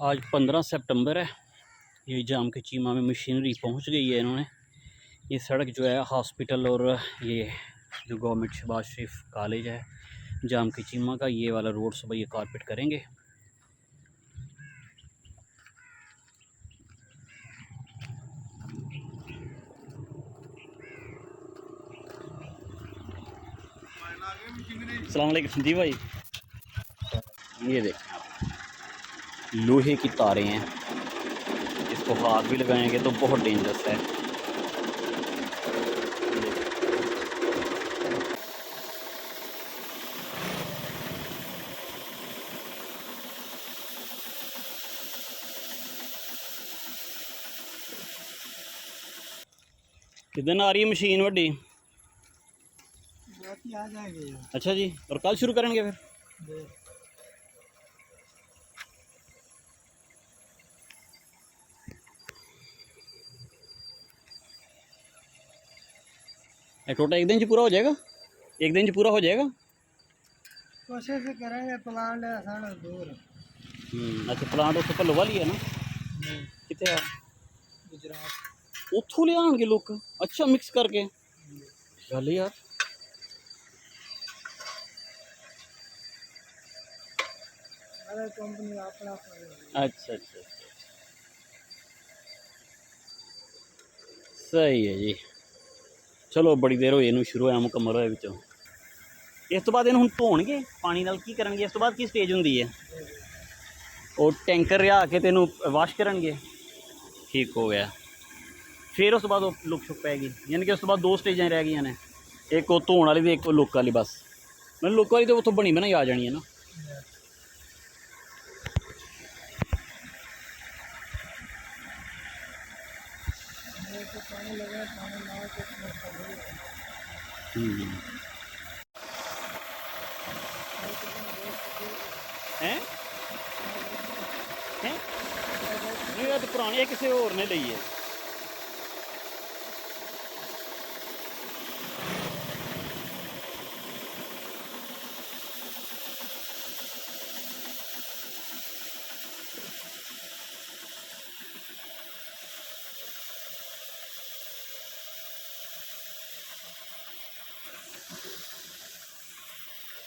आज 15 सितंबर है। ये जाम की चीमा में मशीनरी पहुंच गई है। इन्होंने ये सड़क जो है हॉस्पिटल और ये जो गवर्नमेंट शहबाज शरीफ कॉलेज है जाम की चीमा का, ये वाला रोड सुबह ये कारपेट करेंगे। अस्सलाम वालेकुम संदीप भाई। ये देखें आप, लोहे की तारें हैं, इसको हाथ भी लगाएंगे तो बहुत डेंजरस है। कितने आ रही है मशीन वड्डी? आ जाएंगे। अच्छा जी, और कल शुरू करेंगे फिर? टोटल एक दिन से पूरा हो जाएगा? एक दिन से पूरा हो जाएगा? कोशिश करेंगे। प्लांट है साढ़े दूर। अच्छा, प्लांट उस पर लगा लिया ना? कितने गुजरात उथों ले आएंगे लोग? अच्छा, मिक्स करके चल यार। कंपनी अपना। अच्छा अच्छा, सही है जी। चलो बड़ी देर हो इनू शुरू है मुकम्मल होए विचों। इस तो बाद इन्हू हुण धोणगे पानी नाल की करनगे? इस तो बाद की स्टेज हुंदी है? और टैंकर रिहा के ते इनू वाश करनगे। ठीक हो गया। फिर उस बाद लुक छुक पैगी, यानी कि उस तो बाद दो स्टेजां रह गई ने, एक वो धोण वाली ते एक लुक वाली। बस मतलब लुक वाली तो उतों बनी बनाई आ जानी है ना। पानी लगा पानी ना हैं हैं नहीं, तो पुरानी किसी होर ने ली है।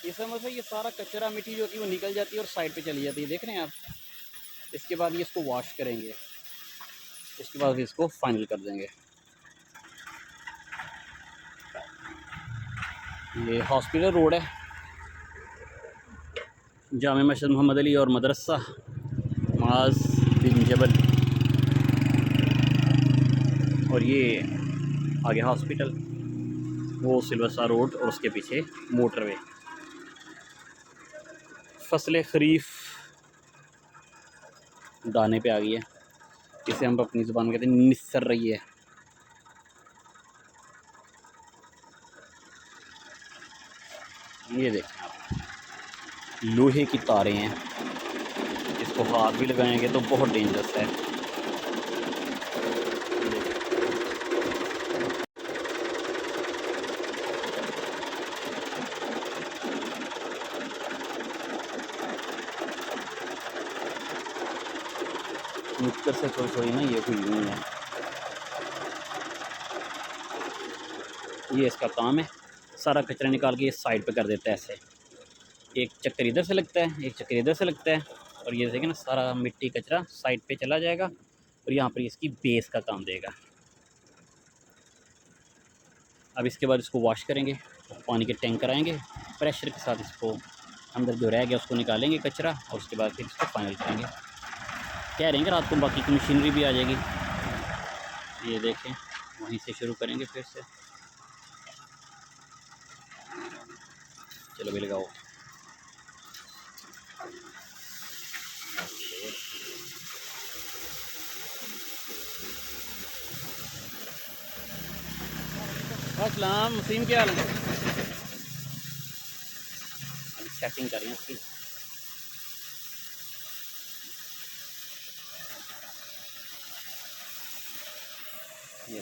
इस समय से ये सारा कचरा मिट्टी जो होती है वो निकल जाती है और साइड पे चली जाती है, देख रहे हैं आप। इसके बाद ये इसको वॉश करेंगे, उसके बाद इसको फाइनल कर देंगे। ये हॉस्पिटल रोड है, जामे मस्जिद मोहम्मद अली और मदरसा माज बिन जबल, और ये आगे हॉस्पिटल, वो सिल्वर स्टार रोड और उसके पीछे मोटरवे। फसलें खरीफ दाने पे आ गई है, इसे हम अपनी ज़ुबान में कहते हैं निस्सर रही है। ये देखें आप, लोहे की तारें हैं, इसको हाथ भी लगाएंगे तो बहुत डेंजरस है। नुक्कर से थोड़ी थोड़ी ना ये हुई हुई है। ये इसका काम है, सारा कचरा निकाल के ये साइड पे कर देता है ऐसे। एक चक्कर इधर से लगता है, एक चक्कर इधर से लगता है, और ये देखें ना सारा मिट्टी कचरा साइड पे चला जाएगा और यहाँ पर इसकी बेस का काम देगा। अब इसके बाद इसको वॉश करेंगे, पानी के टैंकर आएंगे, प्रेशर के साथ इसको अंदर जो रह गया उसको निकालेंगे कचरा, और उसके बाद फिर इसको फाइनल करेंगे। कह रहे हैं कि रात को बाकी की मशीनरी भी आ जाएगी। ये देखें, वहीं से शुरू करेंगे फिर से। चलो भी लगाओ। अस्सलाम वसीम, क्या हाल है? अभी सेटिंग कर रहे हैं इसकी। ये